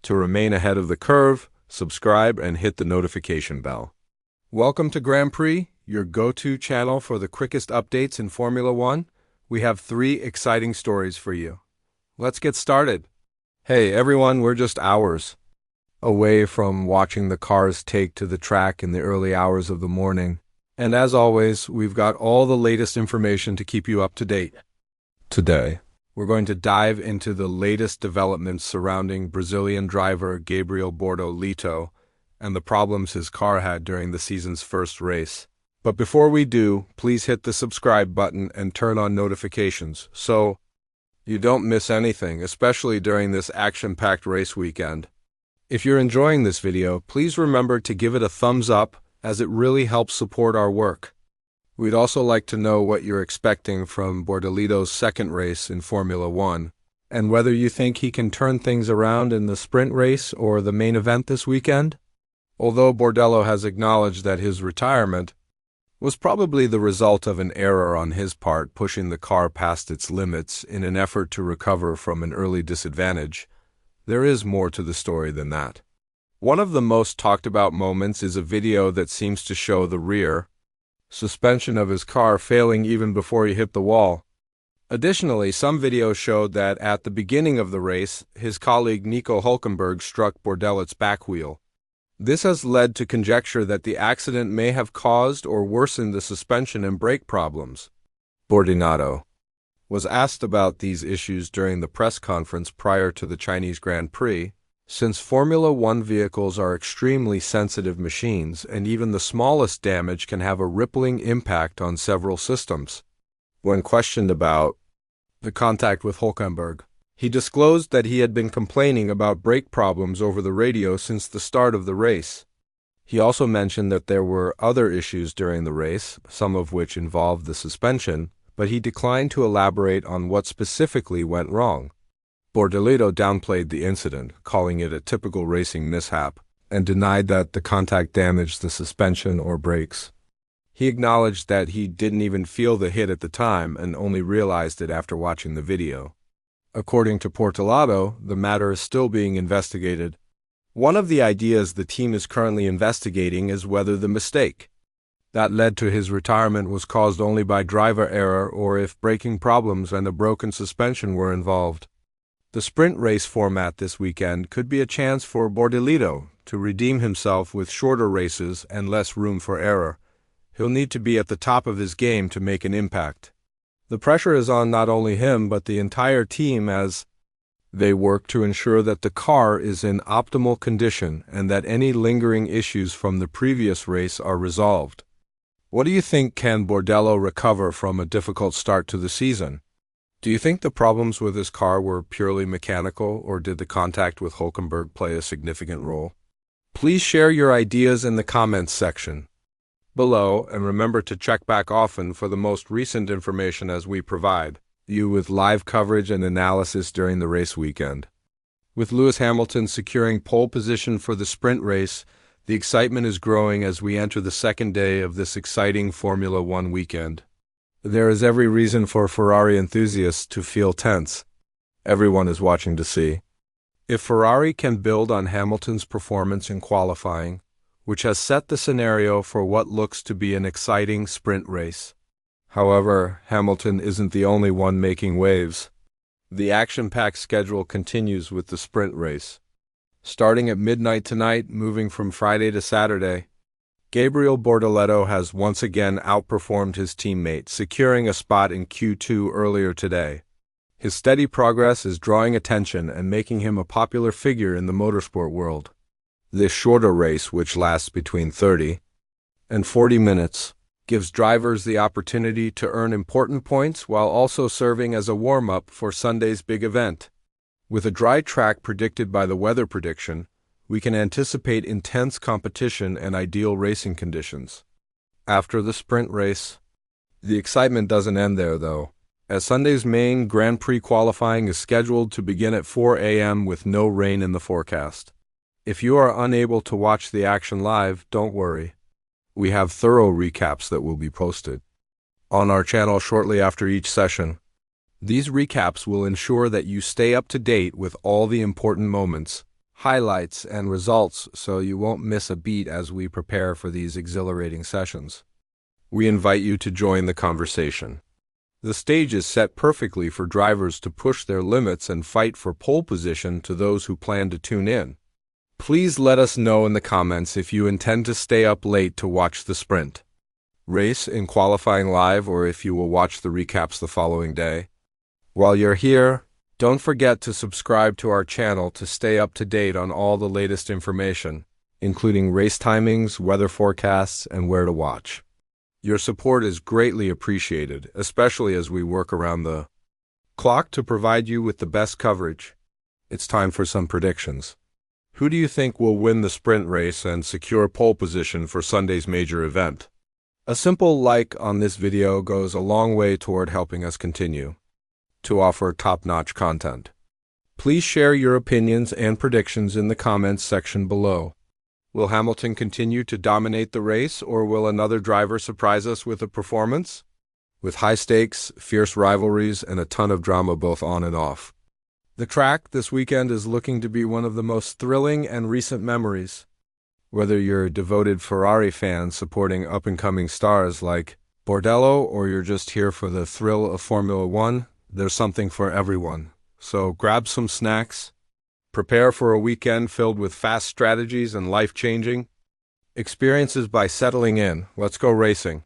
To remain ahead of the curve, subscribe and hit the notification bell. Welcome to Grand Prix, your go-to channel for the quickest updates in Formula One. We have 3 exciting stories for you. Let's get started. Hey everyone, we're just hours away from watching the cars take to the track in the early hours of the morning. And as always, we've got all the latest information to keep you up to date. Today, we're going to dive into the latest developments surrounding Brazilian driver Gabriel Bortolito and the problems his car had during the season's first race. But before we do, please hit the subscribe button and turn on notifications so you don't miss anything, especially during this action-packed race weekend. If you're enjoying this video, please remember to give it a thumbs up as it really helps support our work. We'd also like to know what you're expecting from Bortolito's second race in Formula One, and whether you think he can turn things around in the sprint race or the main event this weekend. Although Bordello has acknowledged that his retirement was probably the result of an error on his part pushing the car past its limits in an effort to recover from an early disadvantage, there is more to the story than that. One of the most talked about moments is a video that seems to show the rear suspension of his car failing even before he hit the wall. Additionally, some videos showed that at the beginning of the race, his colleague Nico Hülkenberg struck Bordello's back wheel. This has led to conjecture that the accident may have caused or worsened the suspension and brake problems. Bortolito was asked about these issues during the press conference prior to the Chinese Grand Prix, since Formula One vehicles are extremely sensitive machines and even the smallest damage can have a rippling impact on several systems. When questioned about the contact with Hülkenberg, he disclosed that he had been complaining about brake problems over the radio since the start of the race. He also mentioned that there were other issues during the race, some of which involved the suspension, but he declined to elaborate on what specifically went wrong. Bortolito downplayed the incident, calling it a typical racing mishap, and denied that the contact damaged the suspension or brakes. He acknowledged that he didn't even feel the hit at the time and only realized it after watching the video. According to Bortolito, the matter is still being investigated. One of the ideas the team is currently investigating is whether the mistake that led to his retirement was caused only by driver error or if braking problems and a broken suspension were involved. The sprint race format this weekend could be a chance for Bortolito to redeem himself with shorter races and less room for error. He'll need to be at the top of his game to make an impact. The pressure is on not only him but the entire team as they work to ensure that the car is in optimal condition and that any lingering issues from the previous race are resolved. What do you think? Can Bordello recover from a difficult start to the season? Do you think the problems with his car were purely mechanical, or did the contact with Hülkenberg play a significant role? Please share your ideas in the comments section below, and remember to check back often for the most recent information as we provide you with live coverage and analysis during the race weekend. With Lewis Hamilton securing pole position for the sprint race, the excitement is growing as we enter the second day of this exciting Formula One weekend. There is every reason for Ferrari enthusiasts to feel tense. Everyone is watching to see if Ferrari can build on Hamilton's performance in qualifying, which has set the scenario for what looks to be an exciting sprint race. However, Hamilton isn't the only one making waves. The action-packed schedule continues with the sprint race. Starting at midnight tonight, moving from Friday to Saturday, Gabriel Bortolito has once again outperformed his teammate, securing a spot in Q2 earlier today. His steady progress is drawing attention and making him a popular figure in the motorsport world. This shorter race, which lasts between 30 and 40 minutes, gives drivers the opportunity to earn important points while also serving as a warm-up for Sunday's big event. With a dry track predicted by the weather prediction, we can anticipate intense competition and ideal racing conditions. After the sprint race, the excitement doesn't end there, though, as Sunday's main Grand Prix qualifying is scheduled to begin at 4 a.m. with no rain in the forecast. If you are unable to watch the action live, don't worry. We have thorough recaps that will be posted on our channel shortly after each session. These recaps will ensure that you stay up to date with all the important moments highlights, and results so you won't miss a beat as we prepare for these exhilarating sessions. We invite you to join the conversation. The stage is set perfectly for drivers to push their limits and fight for pole position to those who plan to tune in. Please let us know in the comments if you intend to stay up late to watch the sprint race in qualifying live or if you will watch the recaps the following day. While you're here, don't forget to subscribe to our channel to stay up to date on all the latest information, including race timings, weather forecasts, and where to watch. Your support is greatly appreciated, especially as we work around the clock to provide you with the best coverage. It's time for some predictions. Who do you think will win the sprint race and secure pole position for Sunday's major event? A simple like on this video goes a long way toward helping us continue to offer top-notch content. Please share your opinions and predictions in the comments section below. Will Hamilton continue to dominate the race, or will another driver surprise us with a performance? With high stakes, fierce rivalries, and a ton of drama both on and off. The track this weekend is looking to be one of the most thrilling and recent memories. Whether you're a devoted Ferrari fan supporting up-and-coming stars like Bordello, or you're just here for the thrill of Formula One, there's something for everyone. So grab some snacks. Prepare for a weekend filled with fast strategies and life-changing experiences by settling in. Let's go racing.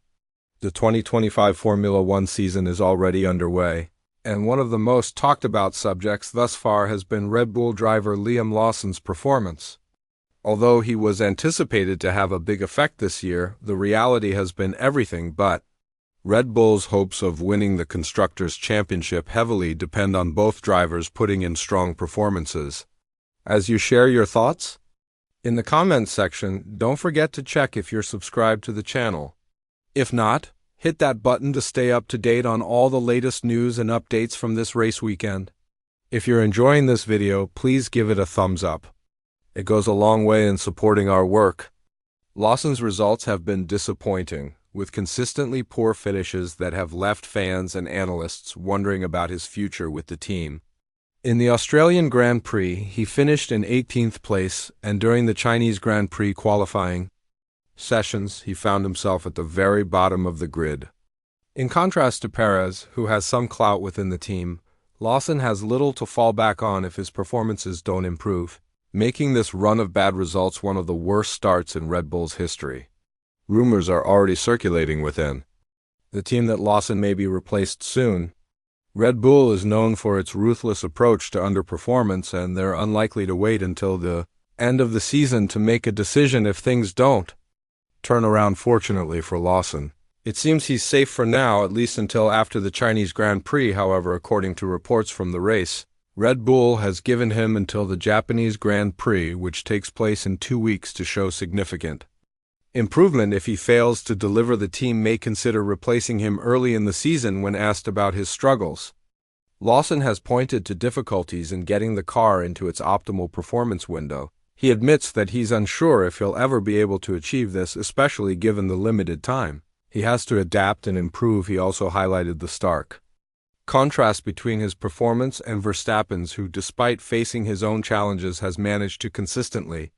The 2025 Formula One season is already underway, and one of the most talked about subjects thus far has been Red Bull driver Liam Lawson's performance. Although he was anticipated to have a big effect this year, the reality has been everything but. Red Bull's hopes of winning the Constructors' Championship heavily depend on both drivers putting in strong performances. As you share your thoughts in the comments section, don't forget to check if you're subscribed to the channel. If not, hit that button to stay up to date on all the latest news and updates from this race weekend. If you're enjoying this video, please give it a thumbs up. It goes a long way in supporting our work. Lawson's results have been disappointing, with consistently poor finishes that have left fans and analysts wondering about his future with the team. In the Australian Grand Prix, he finished in 18th place, and during the Chinese Grand Prix qualifying sessions, he found himself at the very bottom of the grid. In contrast to Perez, who has some clout within the team, Lawson has little to fall back on if his performances don't improve, making this run of bad results one of the worst starts in Red Bull's history. Rumors are already circulating within the team that Lawson may be replaced soon. Red Bull is known for its ruthless approach to underperformance, and they're unlikely to wait until the end of the season to make a decision if things don't turn around. Fortunately for Lawson, it seems he's safe for now, at least until after the Chinese Grand Prix. However, according to reports from the race, Red Bull has given him until the Japanese Grand Prix, which takes place in 2 weeks, to show significant improvement. If he fails to deliver, the team may consider replacing him early in the season. When asked about his struggles, Lawson has pointed to difficulties in getting the car into its optimal performance window. He admits that he's unsure if he'll ever be able to achieve this, especially given the limited time he has to adapt and improve. He also highlighted the stark contrast between his performance and Verstappen's, who, despite facing his own challenges, has managed to consistently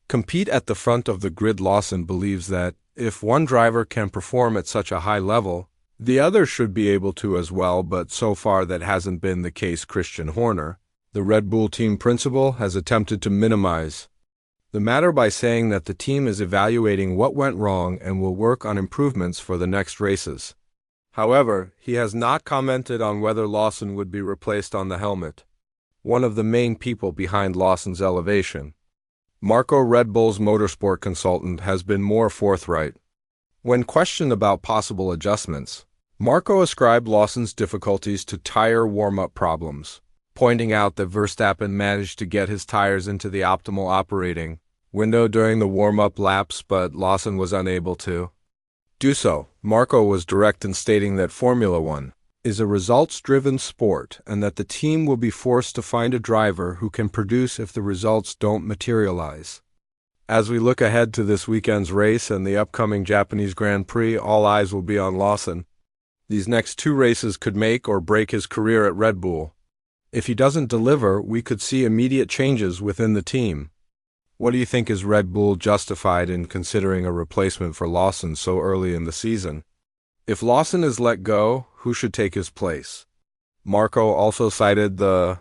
compete at the front of the grid. Lawson believes that if one driver can perform at such a high level, the other should be able to as well, but so far that hasn't been the case. Christian Horner, the Red Bull team principal, has attempted to minimize the matter by saying that the team is evaluating what went wrong and will work on improvements for the next races. However, he has not commented on whether Lawson would be replaced on the helmet. One of the main people behind Lawson's elevation, Marco, Red Bull's motorsport consultant, has been more forthright. When questioned about possible adjustments, Marco ascribed Lawson's difficulties to tire warm-up problems, pointing out that Verstappen managed to get his tires into the optimal operating window during the warm-up laps, but Lawson was unable to do so. Marco was direct in stating that Formula One is a results-driven sport and that the team will be forced to find a driver who can produce if the results don't materialize. As we look ahead to this weekend's race and the upcoming Japanese Grand Prix, all eyes will be on Lawson. These next 2 races could make or break his career at Red Bull. If he doesn't deliver, we could see immediate changes within the team. What do you think, is Red Bull justified in considering a replacement for Lawson so early in the season? If Lawson is let go, who should take his place? Marco also cited the